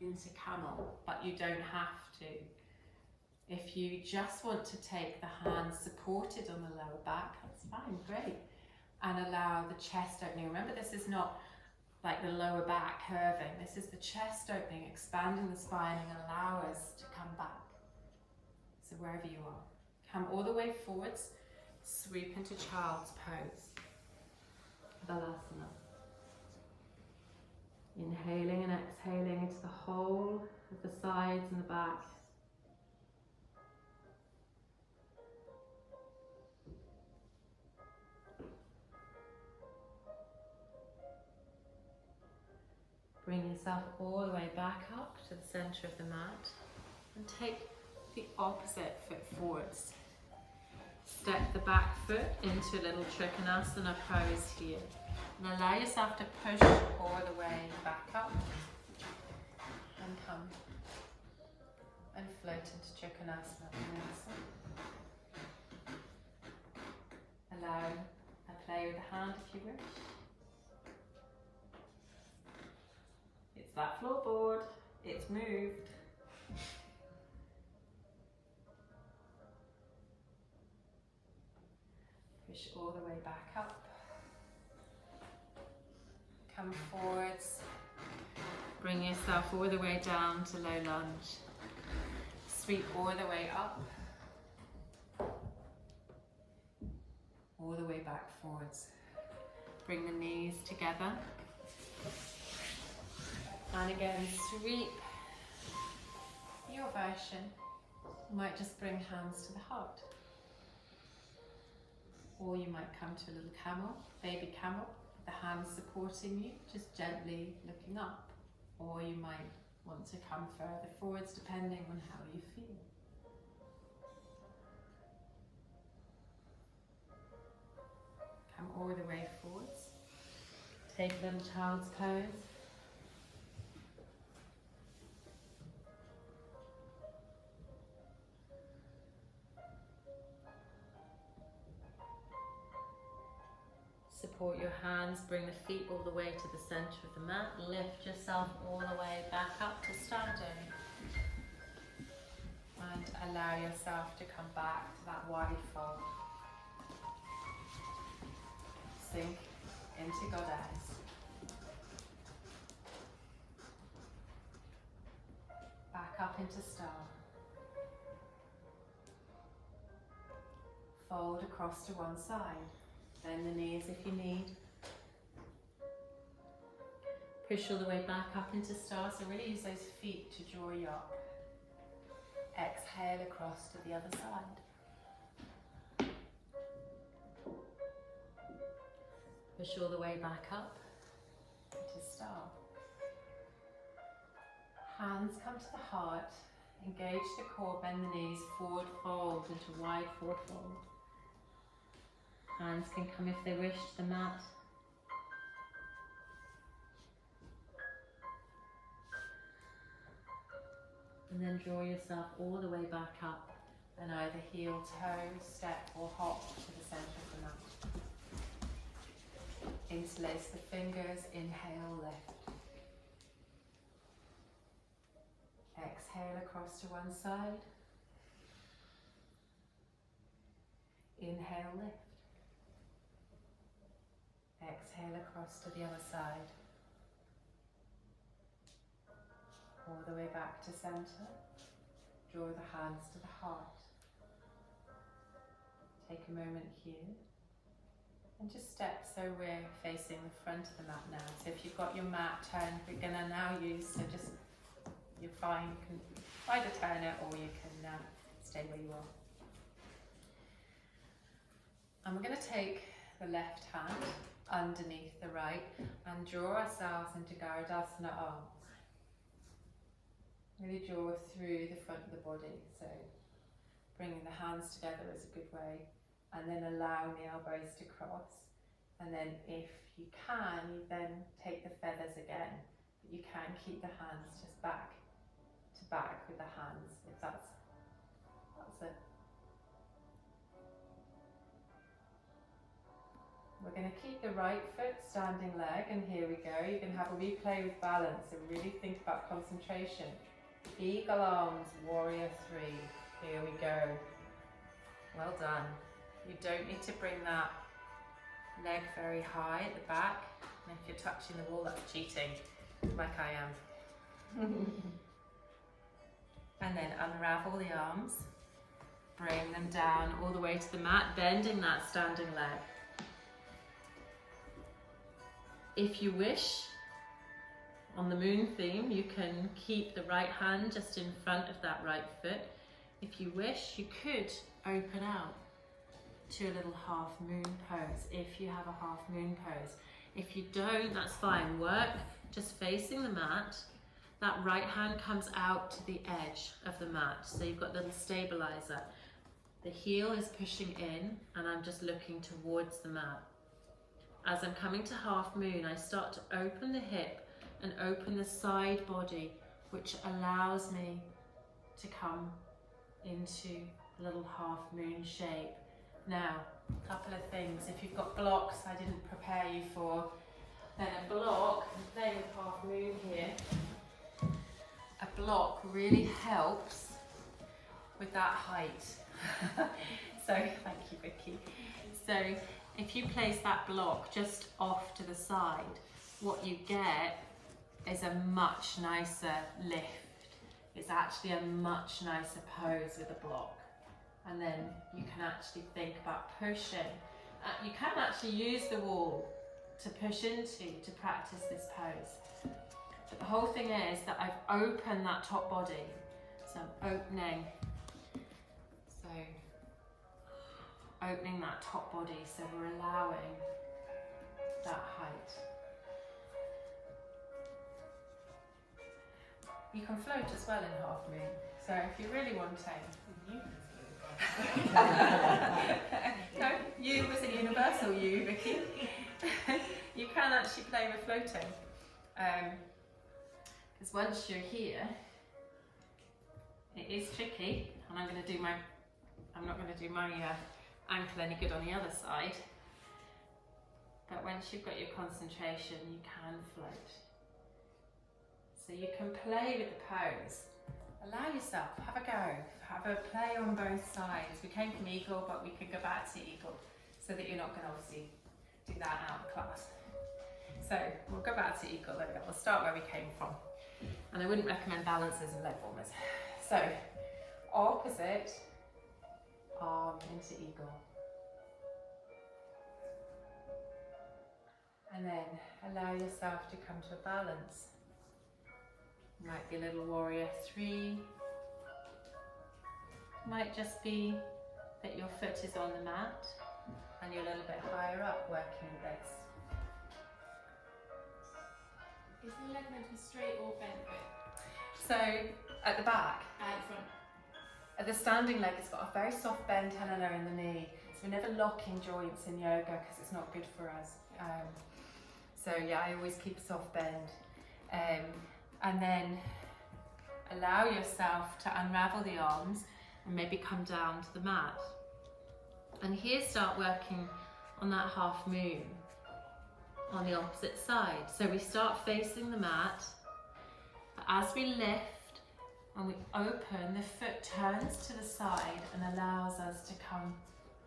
A: into camel, but you don't have to. If you just want to take the hands supported on the lower back, that's fine, great. And allow the chest opening. Remember, this is not like the lower back curving. This is the chest opening, expanding the spine and allow us to come back. So wherever you are, come all the way forwards, sweep into child's pose. Balasana. Inhaling and exhaling into the whole of the sides and the back. Bring yourself all the way back up to the center of the mat and take the opposite foot forwards. Step the back foot into a little Trikonasana pose here. And allow yourself to push all the way back up and come and float into Trikonasana. Allow a play with the hand if you wish. It's that floorboard, it's moved. Push all the way back up. Come forwards. Bring yourself all the way down to low lunge. Sweep all the way up. All the way back forwards. Bring the knees together. And again, sweep your version. You might just bring hands to the heart. Or you might come to a little camel, baby camel, with the hands supporting you, just gently looking up. Or you might want to come further forwards depending on how you feel. Come all the way forwards. Take a little child's pose. Support your hands, bring the feet all the way to the center of the mat. Lift yourself all the way back up to standing. And allow yourself to come back to that wide fold. Sink into goddess. Back up into star. Fold across to one side. Bend the knees if you need. Push all the way back up into star, so really use those feet to draw you up. Exhale across to the other side. Push all the way back up into star. Hands come to the heart, engage the core, bend the knees, forward fold into wide forward fold. Hands can come if they wish to the mat. And then draw yourself all the way back up and either heel, toe, step or hop to the centre of the mat. Interlace the fingers, inhale, lift. Exhale across to one side. Inhale, lift. Exhale across to the other side. All the way back to centre. Draw the hands to the heart. Take a moment here. And just step so we're facing the front of the mat now. So if you've got your mat turned, we're going to now use, so just, you're fine, you can either turn it or you can stay where you are. And we're going to take the left hand underneath the right and draw ourselves into Garudasana arms. Really draw through the front of the body, so bringing the hands together is a good way, and then allowing the elbows to cross, and then if you can, you then take the feathers again, but you can keep the hands just back to back with the hands, if that's it. We're going to keep the right foot standing leg, and here we go. You can have a wee play with balance, and really think about concentration. Eagle arms, warrior three. Here we go. Well done. You don't need to bring that leg very high at the back. And if you're touching the wall, that's cheating, like I am. And then unravel the arms. Bring them down all the way to the mat, bending that standing leg. If you wish, on the moon theme, you can keep the right hand just in front of that right foot. If you wish, you could open out to a little half moon pose, if you have a half moon pose. If you don't, that's fine. Work just facing the mat. That right hand comes out to the edge of the mat, so you've got a little stabilizer. The heel is pushing in, and I'm just looking towards the mat. As I'm coming to half moon, I start to open the hip and open the side body, which allows me to come into a little half moon shape. Now, a couple of things. If you've got blocks I didn't prepare you for, then a block, I'm playing with half moon here, a block really helps with that height. So, thank you, Vicky. So, if you place that block just off to the side, what you get is a much nicer lift. It's actually a much nicer pose with a block. And then you can actually think about pushing. You can actually use the wall to push into to practice this pose. But the whole thing is that I've opened that top body. So I'm opening that top body, so we're allowing that height. You can float as well in half moon, so if you really want to. No, you was a universal you, Vicky. You can actually play with floating, because once you're here, it is tricky, and I'm not going to do my ankle any good on the other side. But once you've got your concentration, you can float. So you can play with the pose. Allow yourself, have a go, have a play on both sides. We came from eagle, but we could go back to eagle, so that you're not going to obviously do that out of class. So we'll go back to eagle. There we go. We'll start where we came from. And I wouldn't recommend balances and leg warmers. So opposite arm into eagle. And then allow yourself to come to a balance. Might be a little warrior 3. Might just be that your foot is on the mat and you're a little bit higher up working this.
B: Is the leg meant to be straight or bent bit?
A: So at the back,
B: At the front.
A: at the standing leg, it's got a very soft bend helena in the knee. So we're never locking joints in yoga because it's not good for us. So yeah, I always keep soft bend. And then allow yourself to unravel the arms and maybe come down to the mat. And here start working on that half moon on the opposite side. So we start facing the mat, but as we lift and we open, the foot turns to the side and allows us to come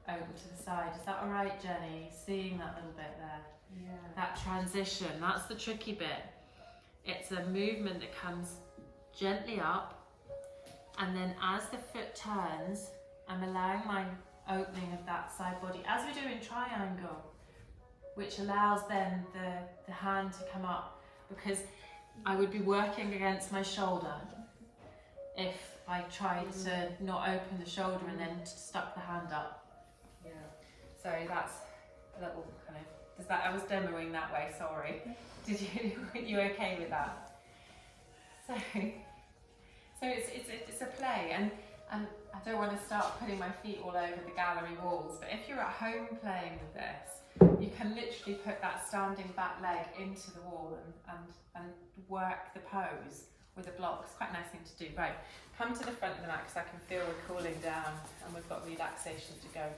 A: over to the side. Is that all right, Jenny? Seeing that little bit there?
B: Yeah.
A: That transition, that's the tricky bit. It's a movement that comes gently up, and then as the foot turns, I'm allowing my opening of that side body, as we do in triangle, which allows then the hand to come up, because I would be working against my shoulder if I tried to not open the shoulder and then stuck the hand up.
B: Yeah.
A: So that's a little kind of, does that, I was demoing that way, sorry. Did you okay with that? So it's a play, and I don't want to start putting my feet all over the gallery walls, but if you're at home playing with this, you can literally put that standing back leg into the wall and work the pose with a block. It's quite a nice thing to do. Right, come to the front of the mat because I can feel we're cooling down and we've got relaxation to go.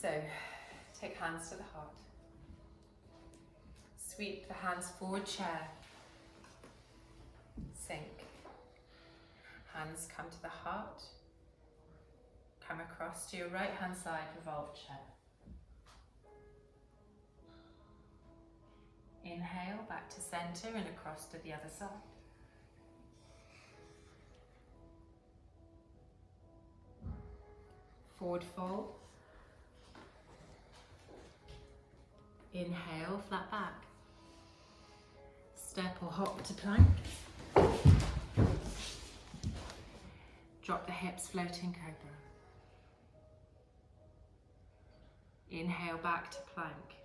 A: So take hands to the heart. Sweep the hands forward, chair. Sink. Hands come to the heart. Come across to your right hand side, revolve chair. Inhale, back to center and across to the other side. Forward fold. Inhale, flat back. Step or hop to plank. Drop the hips, floating cobra. Inhale, back to plank.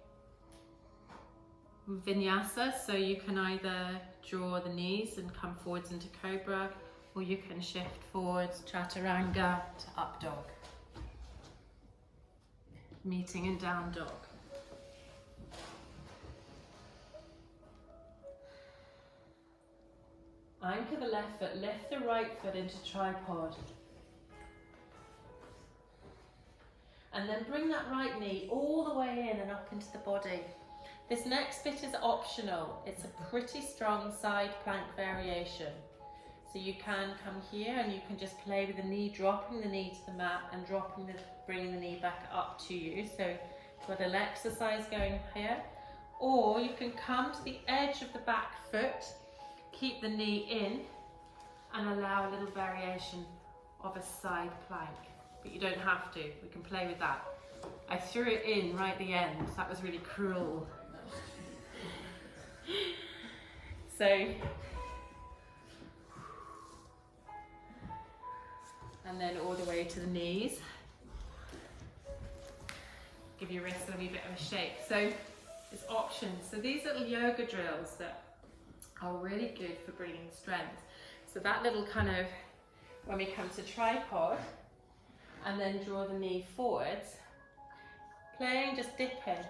A: Vinyasa, so you can either draw the knees and come forwards into cobra, or you can shift forwards, chaturanga to up dog. Meeting in down dog. Anchor the left foot, lift the right foot into tripod. And then bring that right knee all the way in and up into the body. This next bit is optional. It's a pretty strong side plank variation. So you can come here and you can just play with the knee, dropping the knee to the mat and bringing the knee back up to you. So you've got a little exercise going here. Or you can come to the edge of the back foot, keep the knee in and allow a little variation of a side plank. But you don't have to, we can play with that. I threw it in right at the end, that was really cruel. So, and then all the way to the knees. Give your wrists a wee bit of a shake. So it's options. So these little yoga drills that are really good for bringing strength. So that little kind of, when we come to tripod, and then draw the knee forwards, playing, just dipping,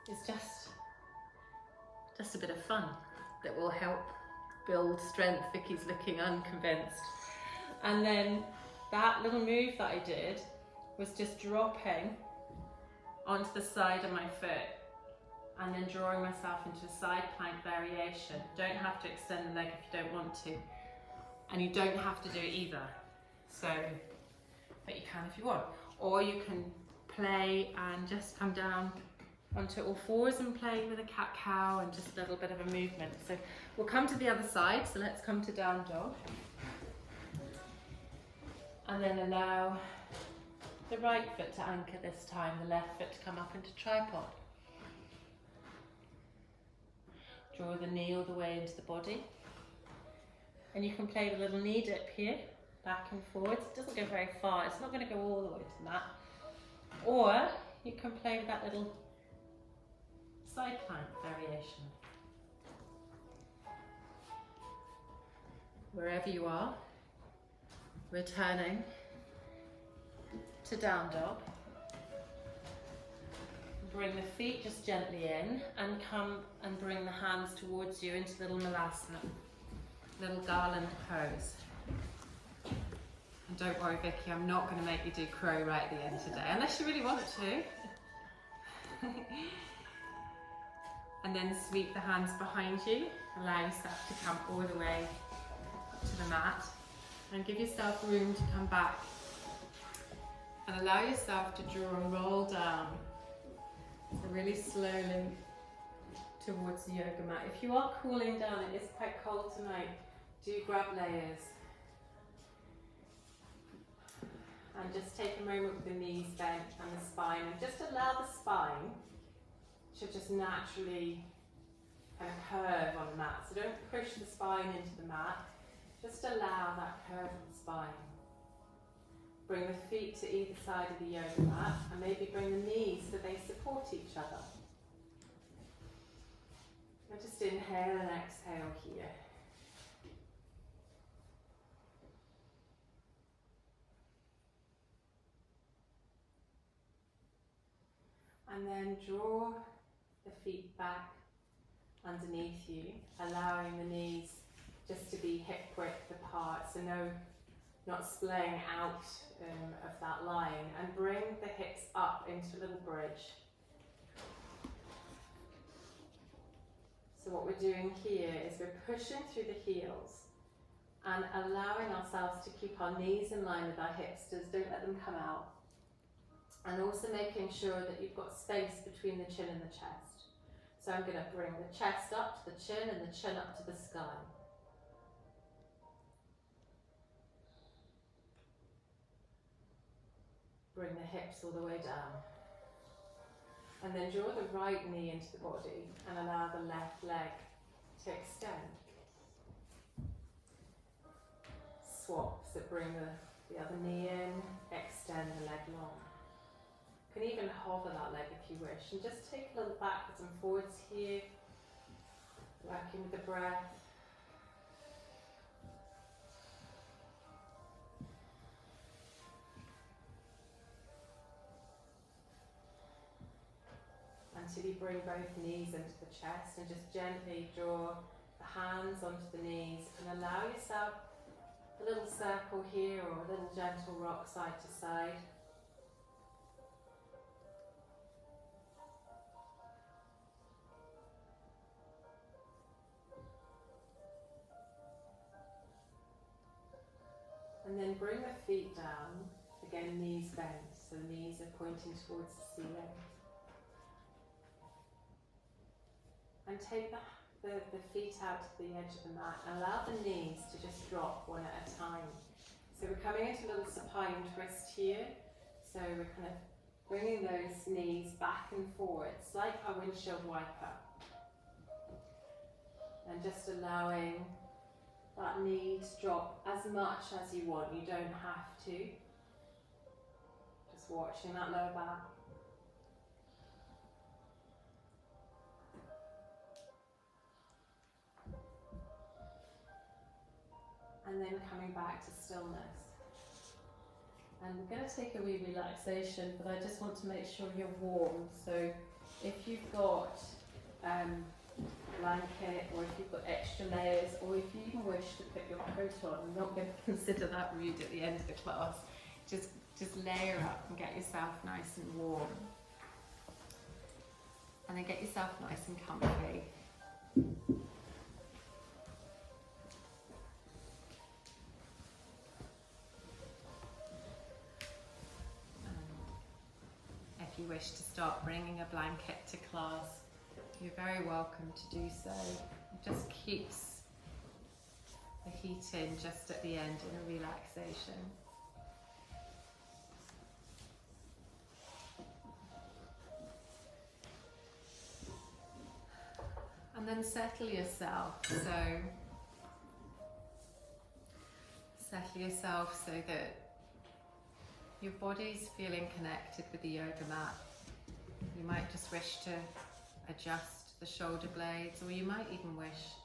A: is just a bit of fun that will help build strength. Vicky's looking unconvinced. And then that little move that I did was just dropping onto the side of my foot and then drawing myself into a side plank variation. Don't have to extend the leg if you don't want to. And you don't have to do it either. So, but you can if you want. Or you can play and just come down onto all fours and play with a cat-cow and just a little bit of a movement. So we'll come to the other side. So let's come to down dog. And then allow the right foot to anchor this time, the left foot to come up into tripod. Draw the knee all the way into the body. And you can play the little knee dip here, back and forwards. It doesn't go very far, it's not going to go all the way to the mat. Or you can play with that little side plank variation. Wherever you are, returning to down dog. Bring the feet just gently in and come and bring the hands towards you into little malasana, little garland pose. And don't worry, Vicky, I'm not going to make you do crow right at the end today, unless you really want to. And then sweep the hands behind you, allow yourself to come all the way to the mat, and give yourself room to come back. And allow yourself to draw and roll down. So really slowly towards the yoga mat. If you are cooling down, it is quite cold tonight, do grab layers. And just take a moment with the knees bent and the spine, and just allow the spine to just naturally kind of curve on the mat. So don't push the spine into the mat, just allow that curve of the spine. Bring the feet to either side of the yoga mat, and maybe bring the knees so they support each other. And just inhale and exhale here. And then draw the feet back underneath you, allowing the knees just to be hip width apart, so not splaying out of that line, and bring the hips up into a little bridge. So what we're doing here is we're pushing through the heels and allowing ourselves to keep our knees in line with our hips, just don't let them come out. And also making sure that you've got space between the chin and the chest. So I'm going to bring the chest up to the chin and the chin up to the sky. Bring the hips all the way down. And then draw the right knee into the body and allow the left leg to extend. Swap, so bring the other knee in, extend the leg long. You can even hover that leg if you wish, and just take a little backwards and forwards here, working with the breath. Until you bring both knees into the chest, and just gently draw the hands onto the knees and allow yourself a little circle here or a little gentle rock side to side. And then bring the feet down, again knees bent, so the knees are pointing towards the ceiling. And take the feet out to the edge of the mat and allow the knees to just drop one at a time. So we're coming into a little supine twist here. So we're kind of bringing those knees back and forwards like a windshield wiper. And just allowing that knee to drop as much as you want. You don't have to. Just watching that lower back. And then coming back to stillness. And we're going to take a wee relaxation, but I just want to make sure you're warm. So if you've got blanket, or if you've got extra layers, or if you even wish to put your coat on, I'm not going to consider that rude at the end of the class. Just layer up and get yourself nice and warm. And then get yourself nice and comfy. If you wish to start bringing a blanket to class, you're very welcome to do so. It just keeps the heat in just at the end in a relaxation. And then settle yourself. So settle yourself so that your body's feeling connected with the yoga mat. You might just wish to adjust the shoulder blades, or you might even wish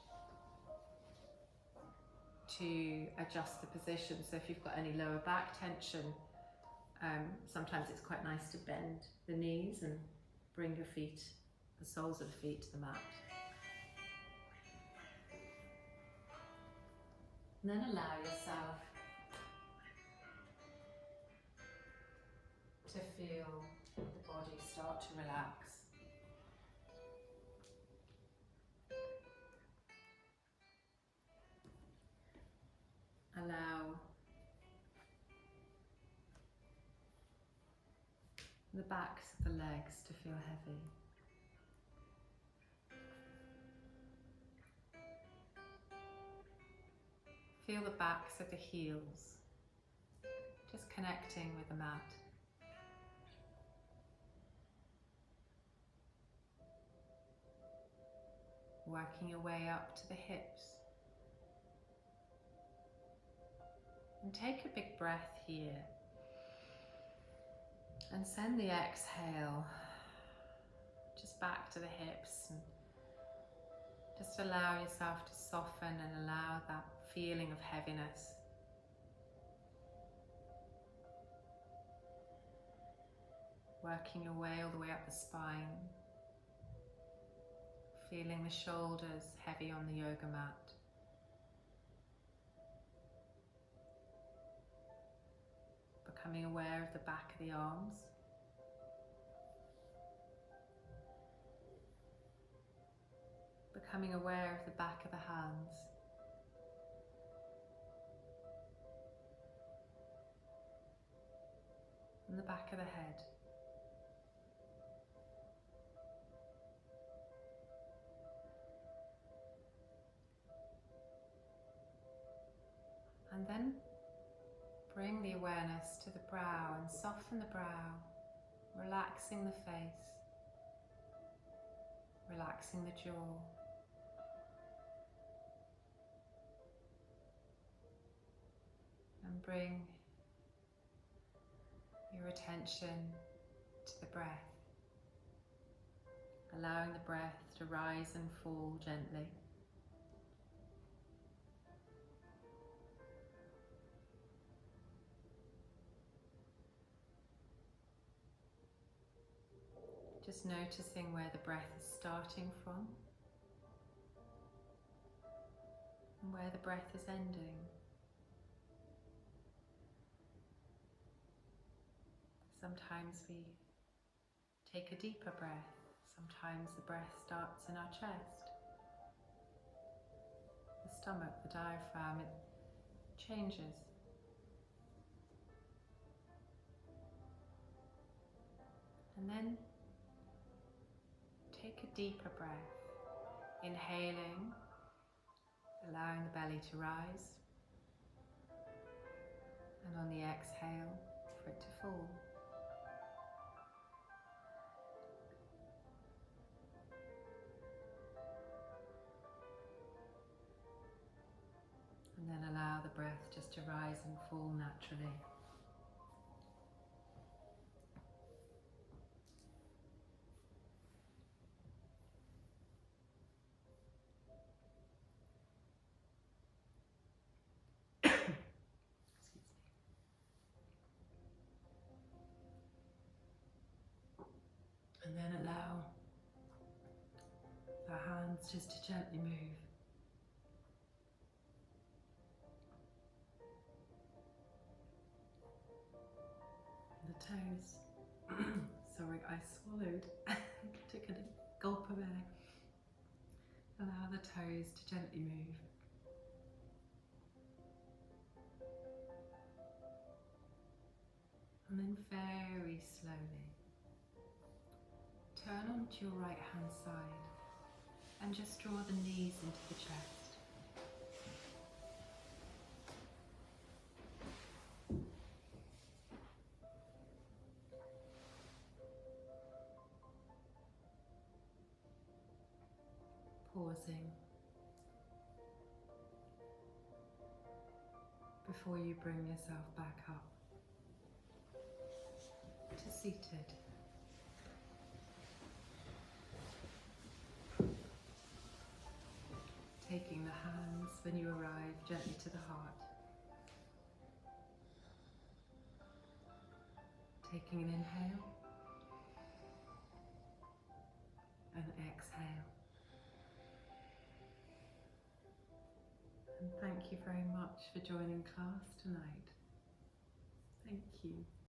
A: to adjust the position. So if you've got any lower back tension, sometimes it's quite nice to bend the knees and bring your feet, the soles of the feet, to the mat. And then allow yourself to feel the body start to relax. Allow the backs of the legs to feel heavy. Feel the backs of the heels, just connecting with the mat. Working your way up to the hips. And take a big breath here. And send the exhale just back to the hips. And just allow yourself to soften and allow that feeling of heaviness. Working your way all the way up the spine. Feeling the shoulders heavy on the yoga mat. Becoming aware of the back of the arms. Becoming aware of the back of the hands. And the back of the head. And then bring the awareness to the brow and soften the brow, relaxing the face, relaxing the jaw. And bring your attention to the breath, allowing the breath to rise and fall gently. Just noticing where the breath is starting from and where the breath is ending. Sometimes we take a deeper breath. Sometimes the breath starts in our chest, the stomach, the diaphragm. It changes. And then take a deeper breath, inhaling, allowing the belly to rise, and on the exhale, for it to fall. And then allow the breath just to rise and fall naturally. And then allow the hands just to gently move. The toes. Sorry, I swallowed. Took a gulp of air. Allow the toes to gently move. And then very slowly, turn onto your right hand side and just draw the knees into the chest. Pausing before you bring yourself back up to seated. Taking the hands when you arrive gently to the heart. Taking an inhale and exhale. And thank you very much for joining class tonight. Thank you.